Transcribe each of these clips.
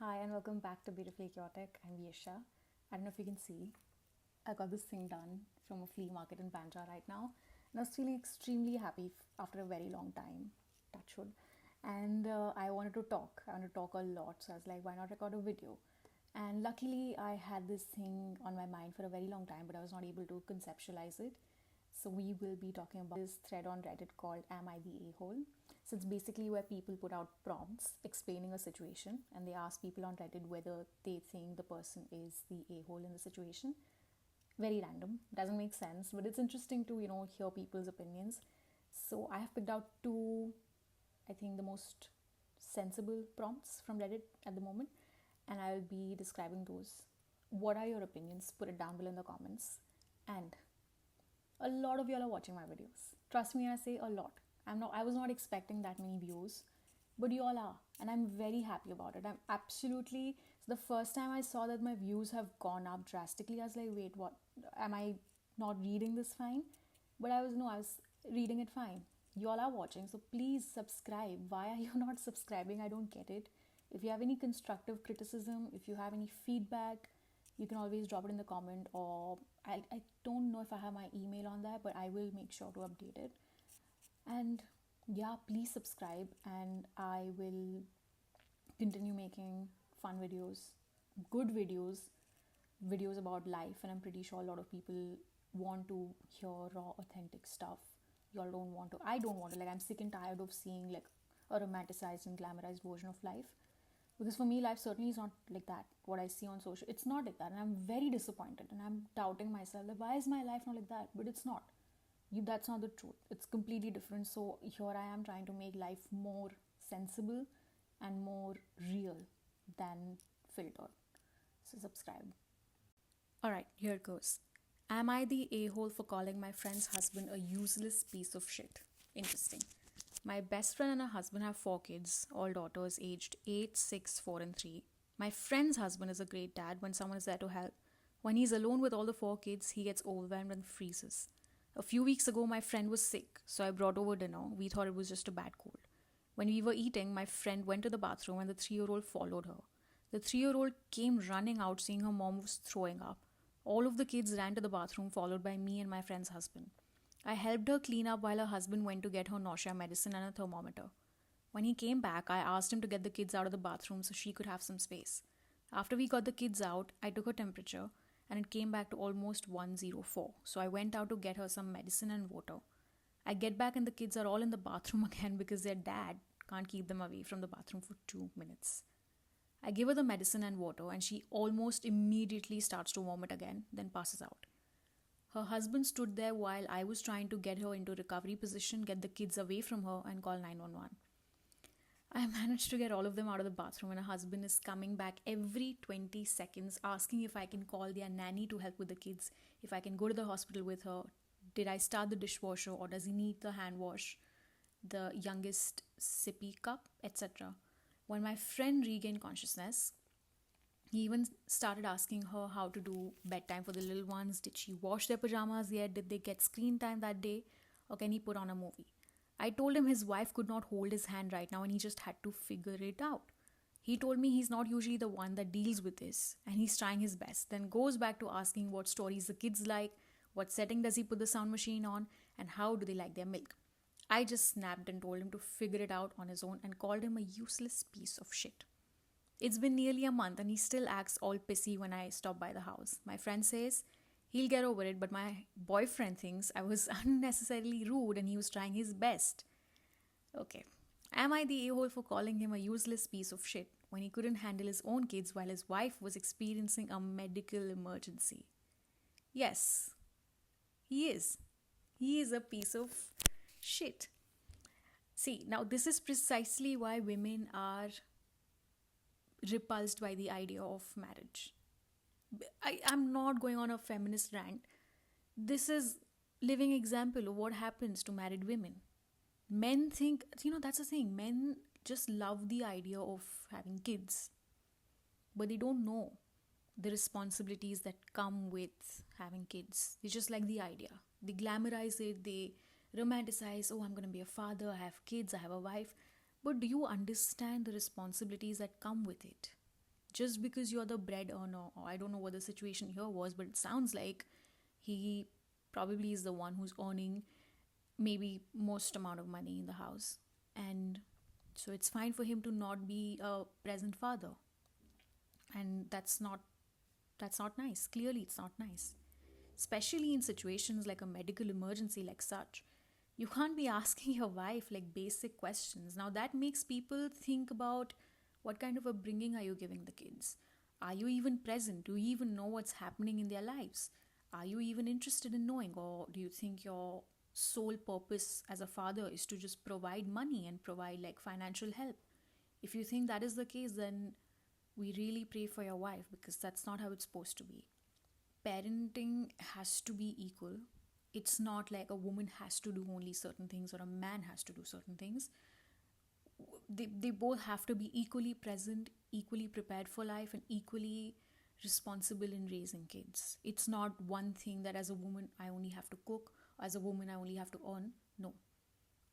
Hi and welcome back to Beautifully Chaotic. I'm Yesha. I don't know if you can see. I got this thing done from a flea market in Bandra right now. And I was feeling extremely happy after a very long time. Touch wood. And I wanted to talk. I wanted to talk a lot. So I was like, why not record a video? And luckily, I had this thing on my mind for a very long time, but I was not able to conceptualize it. So we will be talking about this thread on Reddit called Am I the A-hole? So it's basically where people put out prompts explaining a situation and they ask people on Reddit whether they think the person is the a-hole in the situation. Very random, doesn't make sense, but it's interesting to, hear people's opinions. So I have picked out two, I think, the most sensible prompts from Reddit at the moment, and I'll be describing those. What are your opinions? Put it down below in the comments. And a lot of y'all are watching my videos. Trust me, I say a lot. I was not expecting that many views, but you all are, and I'm very happy about it. I'm absolutely. So the first time I saw that my views have gone up drastically, I was like, wait, what? Am I not reading this fine? But I was reading it fine. You all are watching, so please subscribe. Why are you not subscribing? I don't get it. If you have any constructive criticism, if you have any feedback, you can always drop it in the comment, or I don't know if I have my email on there, but I will make sure to update it. And yeah, please subscribe, and I will continue making fun videos, good videos about life. And I'm pretty sure a lot of people want to hear raw, authentic stuff. Y'all don't want to. I don't want to. Like, I'm sick and tired of seeing like a romanticized and glamorized version of life. Because for me, life certainly is not like that. What I see on social, it's not like that. And I'm very disappointed. And I'm doubting myself. Like, why is my life not like that? But it's not. That's not the truth. It's completely different. So here I am trying to make life more sensible and more real than filtered. So subscribe. Alright, here it goes. Am I the a-hole for calling my friend's husband a useless piece of shit? Interesting. My best friend and her husband have 4 kids, all daughters aged 8, 6, 4 and 3. My friend's husband is a great dad when someone is there to help. When he's alone with all the 4 kids, he gets overwhelmed and freezes. A few weeks ago, my friend was sick, so I brought over dinner. We thought it was just a bad cold. When we were eating, my friend went to the bathroom and the 3-year-old followed her. The 3-year-old came running out saying her mom was throwing up. All of the kids ran to the bathroom, followed by me and my friend's husband. I helped her clean up while her husband went to get her nausea medicine and a thermometer. When he came back, I asked him to get the kids out of the bathroom so she could have some space. After we got the kids out, I took her temperature and it came back to almost 104. So I went out to get her some medicine and water. I get back and the kids are all in the bathroom again because their dad can't keep them away from the bathroom for 2 minutes. I give her the medicine and water and she almost immediately starts to vomit again, then passes out. Her husband stood there while I was trying to get her into recovery position, get the kids away from her and call 911. I managed to get all of them out of the bathroom and her husband is coming back every 20 seconds asking if I can call their nanny to help with the kids, if I can go to the hospital with her, did I start the dishwasher or does he need the hand wash, the youngest sippy cup, etc. When my friend regained consciousness, he even started asking her how to do bedtime for the little ones. Did she wash their pajamas yet? Did they get screen time that day? Or can he put on a movie? I told him his wife could not hold his hand right now and he just had to figure it out. He told me he's not usually the one that deals with this and he's trying his best. Then goes back to asking what stories the kids like, what setting does he put the sound machine on, and how do they like their milk. I just snapped and told him to figure it out on his own and called him a useless piece of shit. It's been nearly a month and he still acts all pissy when I stop by the house. My friend says he'll get over it, but my boyfriend thinks I was unnecessarily rude and he was trying his best. Okay. Am I the a-hole for calling him a useless piece of shit when he couldn't handle his own kids while his wife was experiencing a medical emergency? Yes, he is. He is a piece of shit. See, now this is precisely why women are repulsed by the idea of marriage. I'm not going on a feminist rant. This is living example of what happens to married women. Men think, that's the thing. Men just love the idea of having kids, but they don't know the responsibilities that come with having kids. They just like the idea. They glamorize it. They romanticize, oh, I'm going to be a father. I have kids. I have a wife. But do you understand the responsibilities that come with it? just because you're the bread earner, or I don't know what the situation here was, but it sounds like he probably is the one who's earning maybe most amount of money in the house. And so it's fine for him to not be a present father. And that's not nice. Clearly it's not nice. Especially in situations like a medical emergency like such. You can't be asking your wife like basic questions. Now that makes people think about what kind of upbringing are you giving the kids? Are you even present? Do you even know what's happening in their lives? Are you even interested in knowing? Or do you think your sole purpose as a father is to just provide money and provide like financial help? If you think that is the case, then we really pray for your wife, because that's not how it's supposed to be. Parenting has to be equal. It's not like a woman has to do only certain things or a man has to do certain things. They both have to be equally present, equally prepared for life, and equally responsible in raising kids. It's not one thing that as a woman I only have to cook, or as a woman I only have to earn. No.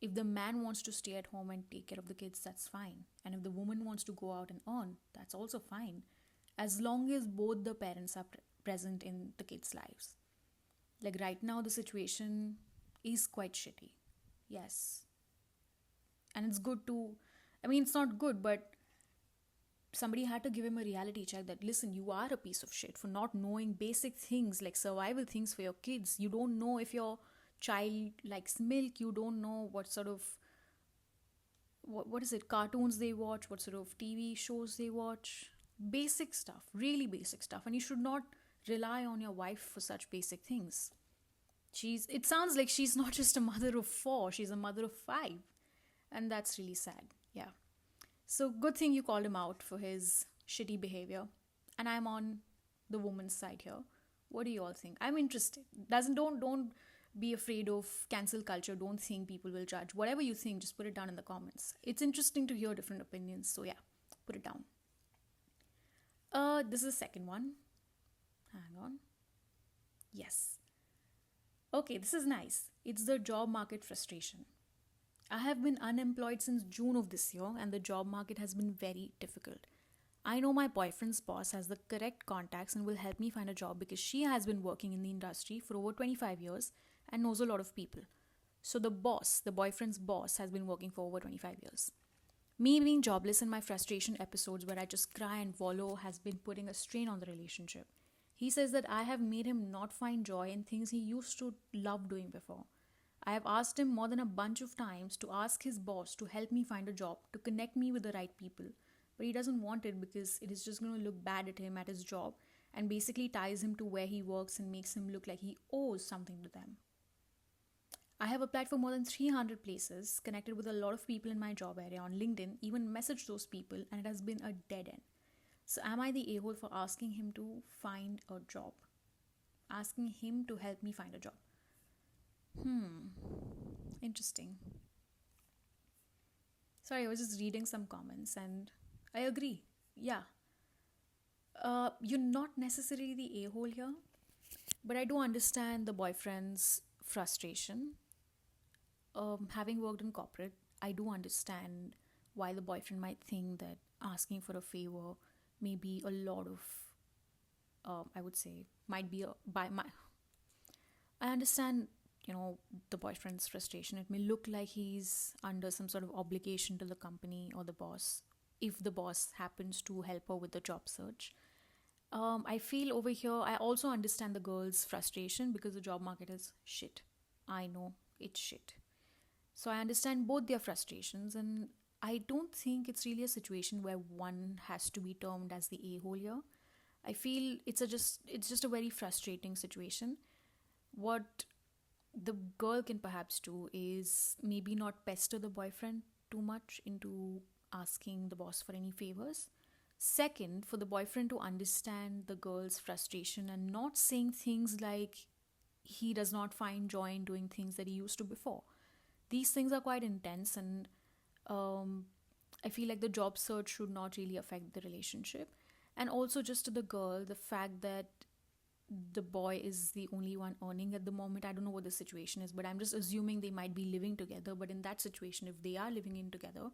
If the man wants to stay at home and take care of the kids, that's fine. And if the woman wants to go out and earn, that's also fine. As long as both the parents are present in the kids' lives. Like right now, the situation is quite shitty. Yes. And it's good to, I mean, it's not good, but somebody had to give him a reality check that, listen, you are a piece of shit for not knowing basic things like survival things for your kids. You don't know if your child likes milk. You don't know what sort of, what is it, cartoons they watch, what sort of TV shows they watch. Basic stuff, really basic stuff. And you should not rely on your wife for such basic things. It sounds like she's not just a mother of 4, she's a mother of 5. And that's really sad. Yeah. So good thing you called him out for his shitty behavior. And I'm on the woman's side here. What do you all think? I'm interested. Don't be afraid of cancel culture. Don't think people will judge. Whatever you think, just put it down in the comments. It's interesting to hear different opinions. So yeah, put it down. This is the second one. Hang on. Yes. Okay, this is nice. It's the job market frustration. I have been unemployed since June of this year, and the job market has been very difficult. I know my boyfriend's boss has the correct contacts and will help me find a job because she has been working in the industry for over 25 years and knows a lot of people. So the boyfriend's boss, has been working for over 25 years. Me being jobless in my frustration episodes where I just cry and wallow has been putting a strain on the relationship. He says that I have made him not find joy in things he used to love doing before. I have asked him more than a bunch of times to ask his boss to help me find a job, to connect me with the right people. But he doesn't want it because it is just going to look bad at him at his job and basically ties him to where he works and makes him look like he owes something to them. I have applied for more than 300 places, connected with a lot of people in my job area on LinkedIn, even messaged those people, and it has been a dead end. So am I the a-hole for asking him to find a job? Asking him to help me find a job. Interesting. Sorry, I was just reading some comments and I agree. Yeah. You're not necessarily the a-hole here, but I do understand the boyfriend's frustration. Having worked in corporate, I do understand why the boyfriend might think that asking for a favor may be a lot of, I would say, might be I understand, the boyfriend's frustration. It may look like he's under some sort of obligation to the company or the boss, if the boss happens to help her with the job search. I feel over here, I also understand the girl's frustration because the job market is shit. I know it's shit. So I understand both their frustrations, and I don't think it's really a situation where one has to be termed as the a-hole here. I feel it's just a very frustrating situation. What the girl can perhaps do is maybe not pester the boyfriend too much into asking the boss for any favors. Second, for the boyfriend to understand the girl's frustration and not saying things like he does not find joy in doing things that he used to before. These things are quite intense, and I feel like the job search should not really affect the relationship. And also just to the girl, the fact that the boy is the only one earning at the moment. I don't know what the situation is, but I'm just assuming they might be living together. But in that situation, if they are living in together,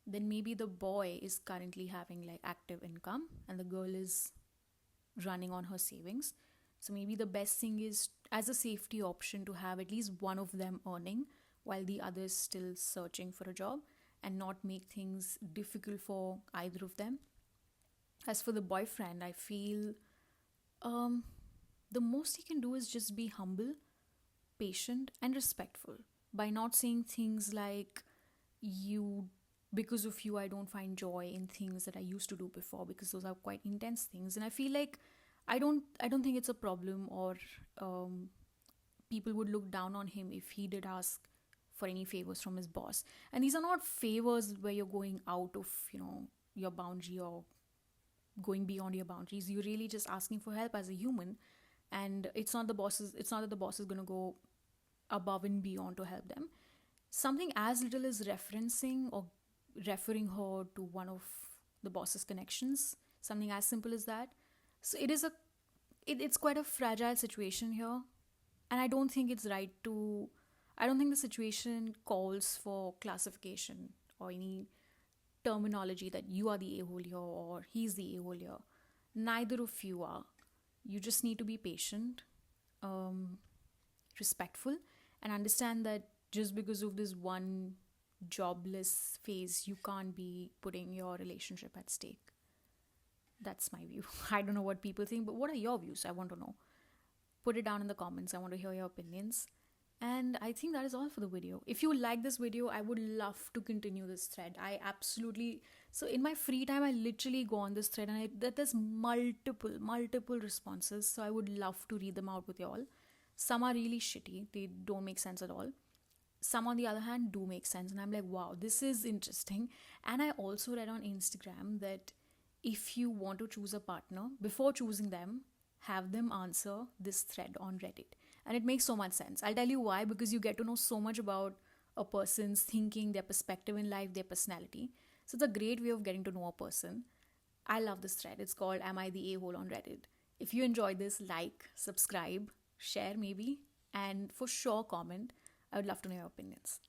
then maybe the boy is currently having like active income and the girl is running on her savings. So maybe the best thing is, as a safety option, to have at least one of them earning while the other is still searching for a job, and not make things difficult for either of them. As for the boyfriend, I feel um, the most he can do is just be humble, patient, and respectful, by not saying things like, you because of you I don't find joy in things that I used to do before, because those are quite intense things. And I feel like I don't think it's a problem, or um, people would look down on him if he did ask for any favors from his boss. And these are not favors where you're going out of, your boundary, or going beyond your boundaries. You're really just asking for help as a human. And it's not that the boss is going to go above and beyond to help them. Something as little as referencing or referring her to one of the boss's connections, something as simple as that. So it's quite a fragile situation here. And I don't think the situation calls for classification or any terminology that you are the a-hole here or he's the a-hole here. Neither of you are. You just need to be patient, um, respectful, and understand that just because of this one jobless phase, you can't be putting your relationship at stake. That's my view. I don't know what people think, but what are your views? I want to know. Put it down in the comments. I want to hear your opinions. And I think that is all for the video. If you like this video, I would love to continue this thread. So in my free time, I literally go on this thread, and there's multiple responses. So I would love to read them out with y'all. Some are really shitty. They don't make sense at all. Some, on the other hand, do make sense. And I'm like, wow, this is interesting. And I also read on Instagram that if you want to choose a partner, before choosing them, have them answer this thread on Reddit. And it makes so much sense. I'll tell you why, because you get to know so much about a person's thinking, their perspective in life, their personality. So it's a great way of getting to know a person. I love this thread. It's called Am I the A-hole on Reddit? If you enjoyed this, like, subscribe, share maybe, and for sure comment. I would love to know your opinions.